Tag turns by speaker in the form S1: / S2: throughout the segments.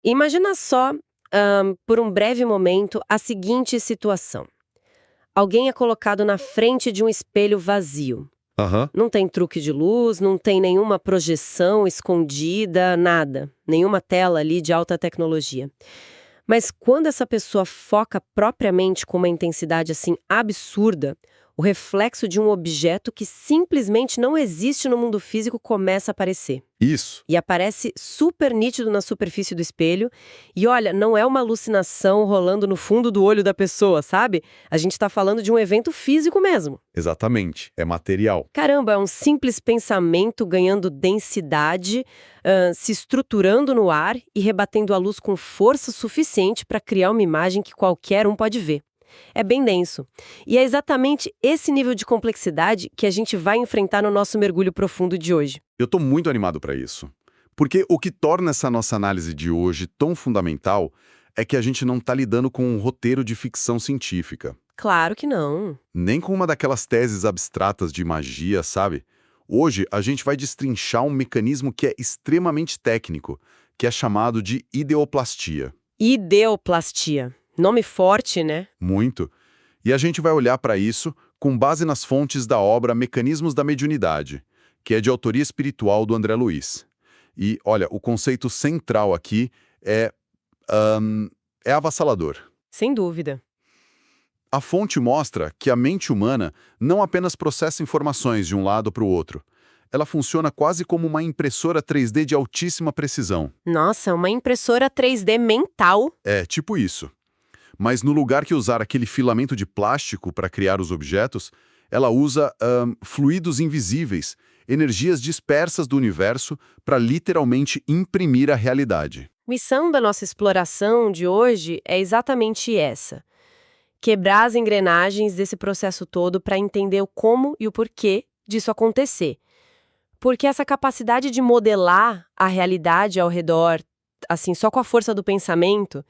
S1: Imagina só, por um breve momento, a seguinte situação. Alguém é colocado na frente de um espelho vazio.
S2: Aham.
S1: Não tem truque de luz, não tem nenhuma projeção escondida, nada. Nenhuma tela ali de alta tecnologia. Mas quando essa pessoa foca propriamente com uma intensidade assim absurda, o reflexo de um objeto que simplesmente não existe no mundo físico começa a aparecer.
S2: Isso.
S1: E aparece super nítido na superfície do espelho. E olha, não é uma alucinação rolando no fundo do olho da pessoa, sabe? A gente tá falando de um evento físico mesmo.
S2: Exatamente. É material.
S1: Caramba, é um simples pensamento ganhando densidade, se estruturando no ar e rebatendo a luz com força suficiente para criar uma imagem que qualquer um pode ver. É bem denso. E é exatamente esse nível de complexidade que a gente vai enfrentar no nosso mergulho profundo de hoje.
S2: Eu tô muito animado para isso. Porque o que torna essa nossa análise de hoje tão fundamental é que a gente não tá lidando com um roteiro de ficção científica.
S1: Claro que não.
S2: Nem com uma daquelas teses abstratas de magia, sabe? Hoje, a gente vai destrinchar um mecanismo que é extremamente técnico, que é chamado de ideoplastia.
S1: Ideoplastia. Nome forte, né?
S2: Muito. E a gente vai olhar para isso com base nas fontes da obra Mecanismos da Mediunidade, que é de autoria espiritual do André Luiz. E, olha, o conceito central aqui é avassalador.
S1: Sem dúvida.
S2: A fonte mostra que a mente humana não apenas processa informações de um lado para o outro. Ela funciona quase como uma impressora 3D de altíssima precisão.
S1: Nossa, uma impressora 3D mental.
S2: É, tipo isso. Mas no lugar que usar aquele filamento de plástico para criar os objetos, ela usa fluidos invisíveis, energias dispersas do universo para literalmente imprimir a realidade.
S1: Missão da nossa exploração de hoje é exatamente essa. Quebrar as engrenagens desse processo todo para entender o como e o porquê disso acontecer. Porque essa capacidade de modelar a realidade ao redor, assim, só com a força do pensamento,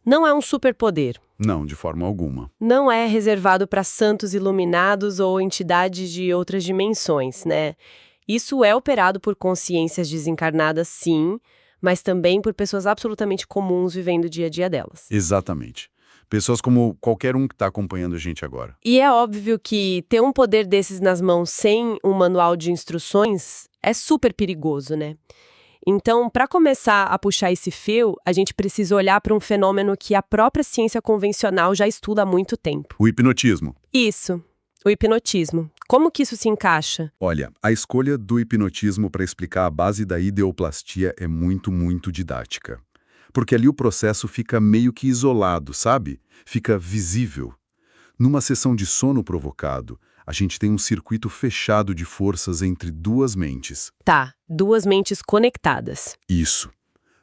S1: não é um superpoder.
S2: Não, de forma alguma.
S1: Não é reservado para santos iluminados ou entidades de outras dimensões, né? Isso é operado por consciências desencarnadas, sim, mas também por pessoas absolutamente comuns vivendo o dia a dia delas.
S2: Exatamente. Pessoas como qualquer um que está acompanhando a gente agora.
S1: E é óbvio que ter um poder desses nas mãos sem um manual de instruções é super perigoso, né? Então, para começar a puxar esse fio, a gente precisa olhar para um fenômeno que a própria ciência convencional já estuda há muito tempo.
S2: O hipnotismo.
S1: Isso, o hipnotismo. Como que isso se encaixa?
S2: Olha, a escolha do hipnotismo para explicar a base da ideoplastia é muito didática. Porque ali o processo fica meio que isolado, sabe? Fica visível. Numa sessão de sono provocado, a gente tem um circuito fechado de forças entre duas mentes.
S1: Tá, duas mentes conectadas.
S2: Isso.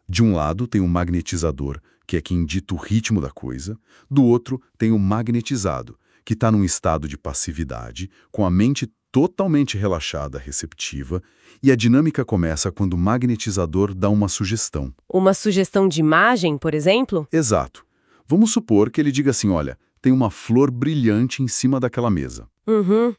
S2: De um lado tem o magnetizador, que é quem dita o ritmo da coisa. Do outro tem o magnetizado, que está num estado de passividade, com a mente totalmente relaxada, receptiva, e a dinâmica começa quando o magnetizador dá uma sugestão.
S1: Uma sugestão de imagem, por exemplo?
S2: Exato. Vamos supor que ele diga assim, olha, tem uma flor brilhante em cima daquela mesa.
S1: Uhum.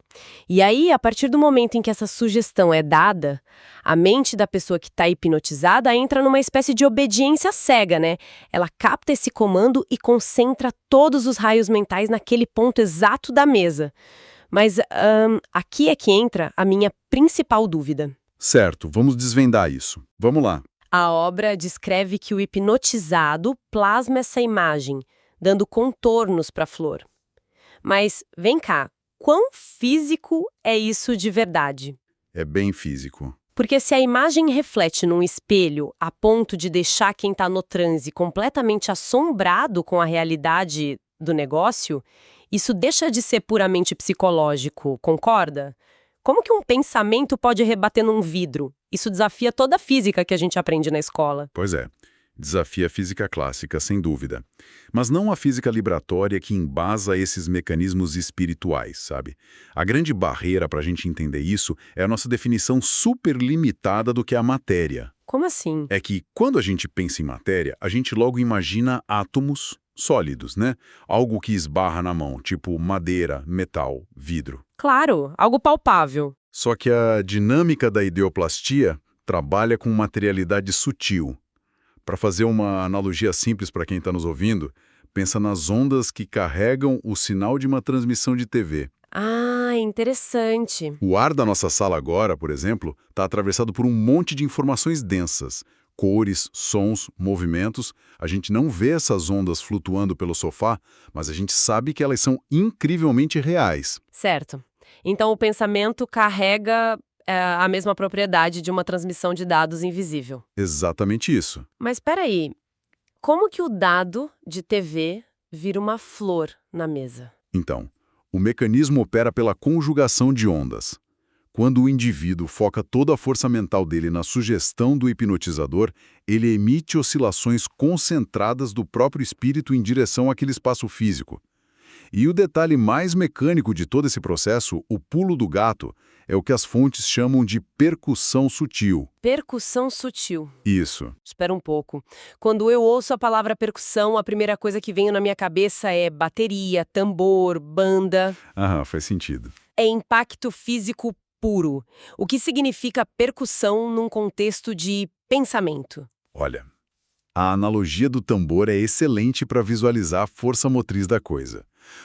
S1: E aí, a partir do momento em que essa sugestão é dada, a mente da pessoa que está hipnotizada entra numa espécie de obediência cega, né? Ela capta esse comando e concentra todos os raios mentais naquele ponto exato da mesa. Mas aqui é que entra a minha principal dúvida.
S2: Certo, vamos desvendar isso. Vamos lá.
S1: A obra descreve que o hipnotizado plasma essa imagem, dando contornos para a flor. Mas, vem cá, quão físico é isso de verdade?
S2: É bem físico.
S1: Porque se a imagem reflete num espelho a ponto de deixar quem está no transe completamente assombrado com a realidade do negócio, isso deixa de ser puramente psicológico, concorda? Como que um pensamento pode rebater num vidro? Isso desafia toda a física que a gente aprende na escola.
S2: Pois é. Desafia a física clássica, sem dúvida. Mas não a física libratória que embasa esses mecanismos espirituais, sabe? A grande barreira para a gente entender isso é a nossa definição super limitada do que é a matéria.
S1: Como assim?
S2: É que, quando a gente pensa em matéria, a gente logo imagina átomos sólidos, né? Algo que esbarra na mão, tipo madeira, metal, vidro.
S1: Claro, algo palpável.
S2: Só que a dinâmica da ideoplastia trabalha com materialidade sutil. Para fazer uma analogia simples para quem está nos ouvindo, pensa nas ondas que carregam o sinal de uma transmissão de TV.
S1: Ah, interessante.
S2: O ar da nossa sala agora, por exemplo, está atravessado por um monte de informações densas. Cores, sons, movimentos. A gente não vê essas ondas flutuando pelo sofá, mas a gente sabe que elas são incrivelmente reais.
S1: Certo. Então o pensamento carrega a mesma propriedade de uma transmissão de dados invisível.
S2: Exatamente isso.
S1: Mas espera aí, como que o dado de TV vira uma flor na mesa?
S2: Então, o mecanismo opera pela conjugação de ondas. Quando o indivíduo foca toda a força mental dele na sugestão do hipnotizador, ele emite oscilações concentradas do próprio espírito em direção àquele espaço físico. E o detalhe mais mecânico de todo esse processo, o pulo do gato, é o que as fontes chamam de percussão sutil.
S1: Percussão sutil.
S2: Isso.
S1: Espera um pouco. Quando eu ouço a palavra percussão, a primeira coisa que vem na minha cabeça é bateria, tambor, banda.
S2: Aham, faz sentido.
S1: É impacto físico puro. O que significa percussão num contexto de pensamento?
S2: Olha, a analogia do tambor é excelente para visualizar a força motriz da coisa.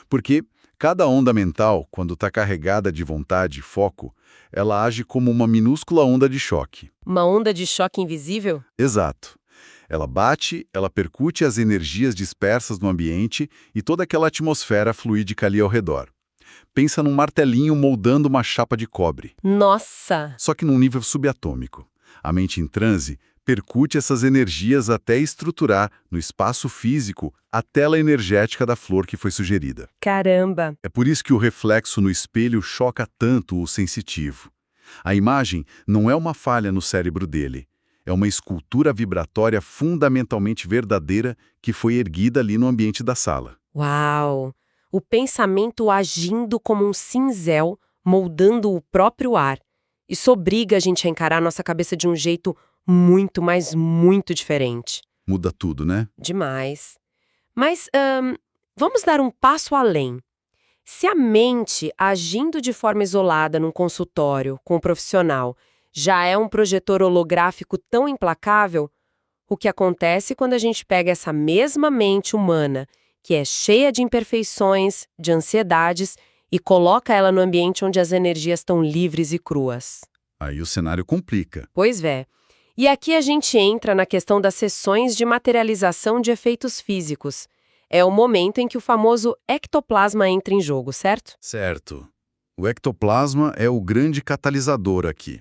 S2: Porque cada onda mental, quando está carregada de vontade e foco, ela age como uma minúscula onda de choque.
S1: Uma onda de choque invisível?
S2: Exato. Ela bate, ela percute as energias dispersas no ambiente e toda aquela atmosfera fluídica ali ao redor. Pensa num martelinho moldando uma chapa de cobre.
S1: Nossa!
S2: Só que num nível subatômico. A mente em transe percute essas energias até estruturar, no espaço físico, a tela energética da flor que foi sugerida.
S1: Caramba!
S2: É por isso que o reflexo no espelho choca tanto o sensitivo. A imagem não é uma falha no cérebro dele. É uma escultura vibratória fundamentalmente verdadeira que foi erguida ali no ambiente da sala.
S1: Uau! O pensamento agindo como um cinzel, moldando o próprio ar. Isso obriga a gente a encarar nossa cabeça de um jeito muito, mas muito diferente.
S2: Muda tudo, né?
S1: Demais. Mas vamos dar um passo além. Se a mente, agindo de forma isolada num consultório com um profissional, já é um projetor holográfico tão implacável, o que acontece quando a gente pega essa mesma mente humana, que é cheia de imperfeições, de ansiedades, e coloca ela no ambiente onde as energias estão livres e cruas?
S2: Aí o cenário complica.
S1: Pois é. E aqui a gente entra na questão das sessões de materialização de efeitos físicos. É o momento em que o famoso ectoplasma entra em jogo, certo?
S2: Certo. O ectoplasma é o grande catalisador aqui.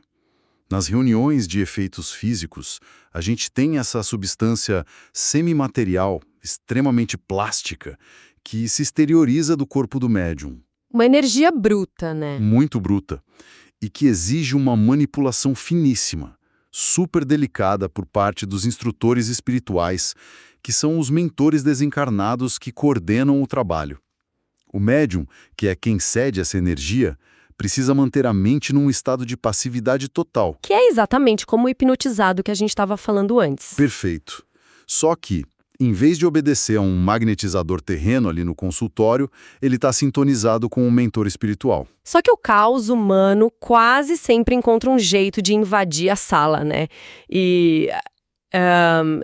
S2: Nas reuniões de efeitos físicos, a gente tem essa substância semimaterial, extremamente plástica, que se exterioriza do corpo do médium.
S1: Uma energia bruta, né?
S2: Muito bruta, e que exige uma manipulação finíssima, super delicada por parte dos instrutores espirituais, que são os mentores desencarnados que coordenam o trabalho. O médium, que é quem cede essa energia, precisa manter a mente num estado de passividade total.
S1: Que é exatamente como o hipnotizado que a gente estava falando antes.
S2: Perfeito. Só que, em vez de obedecer a um magnetizador terreno ali no consultório, ele está sintonizado com um mentor espiritual.
S1: Só que o caos humano quase sempre encontra um jeito de invadir a sala, né? E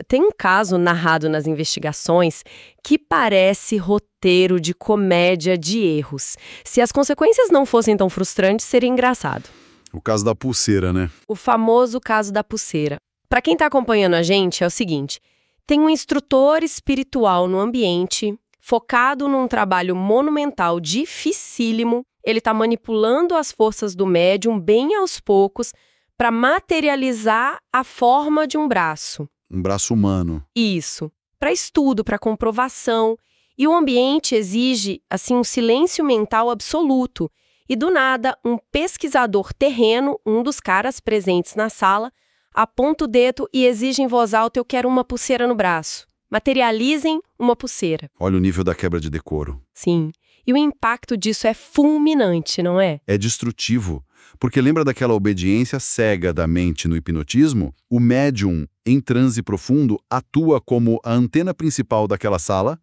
S1: tem um caso narrado nas investigações que parece roteiro de comédia de erros. Se as consequências não fossem tão frustrantes, seria engraçado.
S2: O caso da pulseira, né?
S1: O famoso caso da pulseira. Para quem está acompanhando a gente, é o seguinte: tem um instrutor espiritual no ambiente, focado num trabalho monumental dificílimo. Ele está manipulando as forças do médium bem aos poucos para materializar a forma de um braço.
S2: Um braço humano.
S1: Isso. Para estudo, para comprovação. E o ambiente exige, assim, um silêncio mental absoluto. E do nada, um pesquisador terreno, um dos caras presentes na sala, aponta o dedo e exige em voz alta: eu quero uma pulseira no braço. Materializem uma pulseira.
S2: Olha o nível da quebra de decoro.
S1: Sim. E o impacto disso é fulminante, não é?
S2: É destrutivo. Porque lembra daquela obediência cega da mente no hipnotismo? O médium, em transe profundo, atua como a antena principal daquela sala.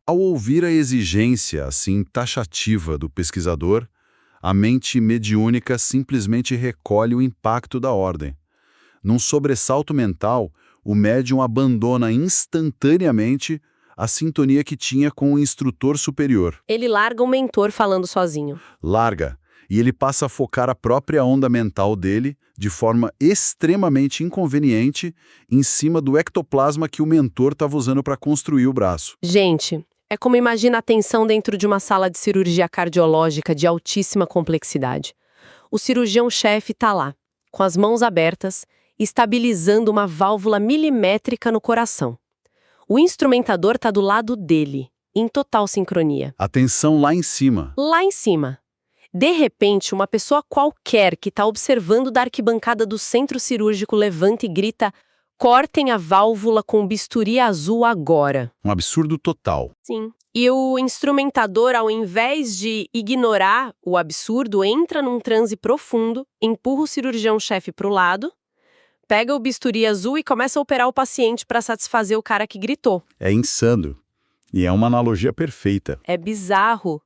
S2: Ao ouvir a exigência, assim, taxativa do pesquisador, a mente mediúnica simplesmente recolhe o impacto da ordem. Num sobressalto mental, o médium abandona instantaneamente a sintonia que tinha com o instrutor superior.
S1: Ele larga o mentor falando sozinho.
S2: Larga, e ele passa a focar a própria onda mental dele, de forma extremamente inconveniente, em cima do ectoplasma que o mentor estava usando para construir o braço.
S1: Gente, é como imagina a tensão dentro de uma sala de cirurgia cardiológica de altíssima complexidade. O cirurgião-chefe está lá, com as mãos abertas, estabilizando uma válvula milimétrica no coração. O instrumentador está do lado dele, em total sincronia.
S2: Atenção lá em cima.
S1: Lá em cima. De repente, uma pessoa qualquer que está observando da arquibancada do centro cirúrgico levanta e grita: cortem a válvula com bisturi azul agora.
S2: Um absurdo total.
S1: Sim. E o instrumentador, ao invés de ignorar o absurdo, entra num transe profundo, empurra o cirurgião-chefe para o lado, pega o bisturi azul e começa a operar o paciente para satisfazer o cara que gritou.
S2: É insano. E é uma analogia perfeita.
S1: É bizarro.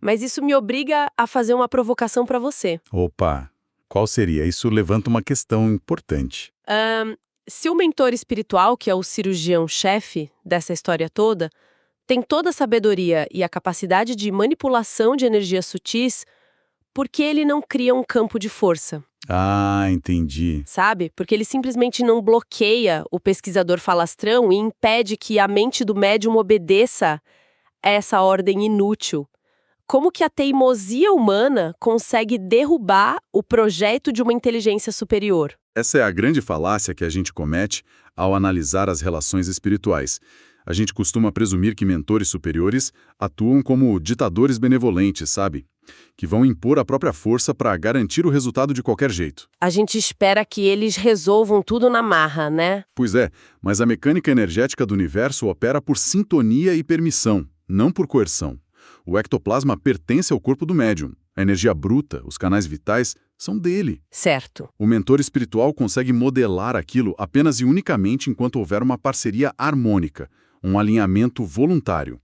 S1: Mas isso me obriga a fazer uma provocação para você.
S2: Opa, qual seria? Isso levanta uma questão importante.
S1: Se o mentor espiritual, que é o cirurgião-chefe dessa história toda, tem toda a sabedoria e a capacidade de manipulação de energias sutis, por que ele não cria um campo de força?
S2: Ah, entendi.
S1: Sabe? Porque ele simplesmente não bloqueia o pesquisador falastrão e impede que a mente do médium obedeça a essa ordem inútil. Como que a teimosia humana consegue derrubar o projeto de uma inteligência superior?
S2: Essa é a grande falácia que a gente comete ao analisar as relações espirituais. A gente costuma presumir que mentores superiores atuam como ditadores benevolentes, sabe? Que vão impor a própria força para garantir o resultado de qualquer jeito.
S1: A gente espera que eles resolvam tudo na marra, né?
S2: Pois é, mas a mecânica energética do universo opera por sintonia e permissão, não por coerção. O ectoplasma pertence ao corpo do médium. A energia bruta, os canais vitais, são dele.
S1: Certo.
S2: O mentor espiritual consegue modelar aquilo apenas e unicamente enquanto houver uma parceria harmônica, um alinhamento voluntário.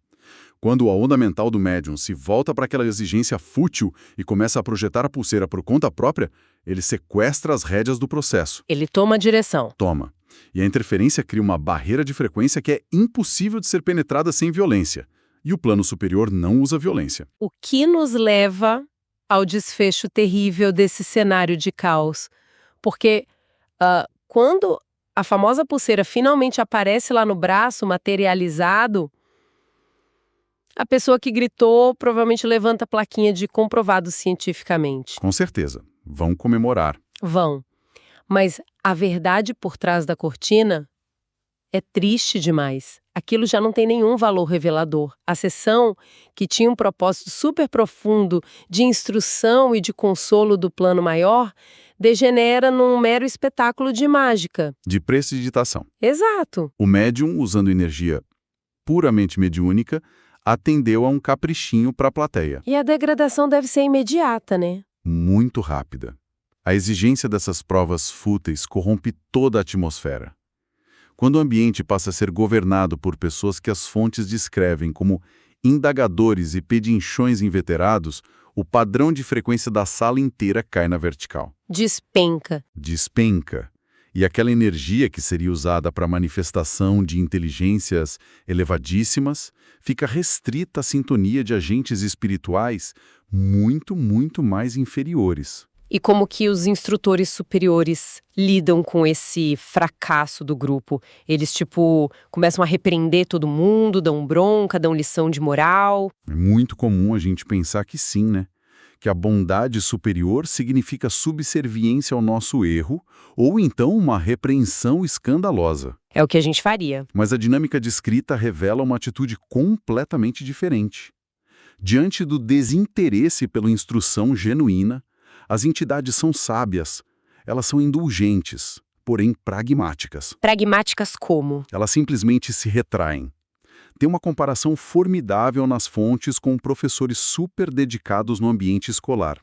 S2: Quando a onda mental do médium se volta para aquela exigência fútil e começa a projetar a pulseira por conta própria, ele sequestra as rédeas do processo.
S1: Ele toma a direção.
S2: Toma. E a interferência cria uma barreira de frequência que é impossível de ser penetrada sem violência. E o plano superior não usa violência.
S1: O que nos leva ao desfecho terrível desse cenário de caos? Porque quando a famosa pulseira finalmente aparece lá no braço, materializado, a pessoa que gritou provavelmente levanta a plaquinha de comprovado cientificamente.
S2: Com certeza. Vão comemorar.
S1: Vão. Mas a verdade por trás da cortina é triste demais. Aquilo já não tem nenhum valor revelador. A sessão, que tinha um propósito super profundo de instrução e de consolo do plano maior, degenera num mero espetáculo de mágica.
S2: De prestidigitação.
S1: Exato.
S2: O médium, usando energia puramente mediúnica, atendeu a um caprichinho para a plateia.
S1: E a degradação deve ser imediata, né?
S2: Muito rápida. A exigência dessas provas fúteis corrompe toda a atmosfera. Quando o ambiente passa a ser governado por pessoas que as fontes descrevem como indagadores e pedinchões inveterados, o padrão de frequência da sala inteira cai na vertical.
S1: Despenca.
S2: Despenca. E aquela energia que seria usada para manifestação de inteligências elevadíssimas fica restrita à sintonia de agentes espirituais muito, muito mais inferiores.
S1: E como que os instrutores superiores lidam com esse fracasso do grupo? Eles, começam a repreender todo mundo, dão bronca, dão lição de moral?
S2: É muito comum a gente pensar que sim, né? Que a bondade superior significa subserviência ao nosso erro ou então uma repreensão escandalosa.
S1: É o que a gente faria.
S2: Mas a dinâmica descrita revela uma atitude completamente diferente. Diante do desinteresse pela instrução genuína, as entidades são sábias, elas são indulgentes, porém pragmáticas.
S1: Pragmáticas como?
S2: Elas simplesmente se retraem. Tem uma comparação formidável nas fontes com professores super dedicados no ambiente escolar.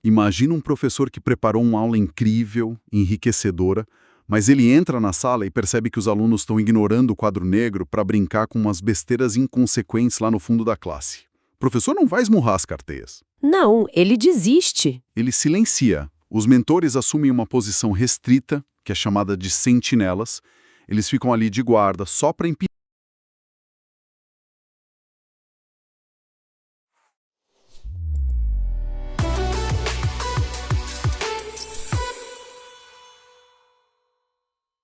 S2: Imagina um professor que preparou uma aula incrível, enriquecedora, mas ele entra na sala e percebe que os alunos estão ignorando o quadro negro para brincar com umas besteiras inconsequentes lá no fundo da classe. O professor não vai esmurrar as carteiras.
S1: Não, ele desiste.
S2: Ele silencia. Os mentores assumem uma posição restrita, que é chamada de sentinelas. Eles ficam ali de guarda só para impedir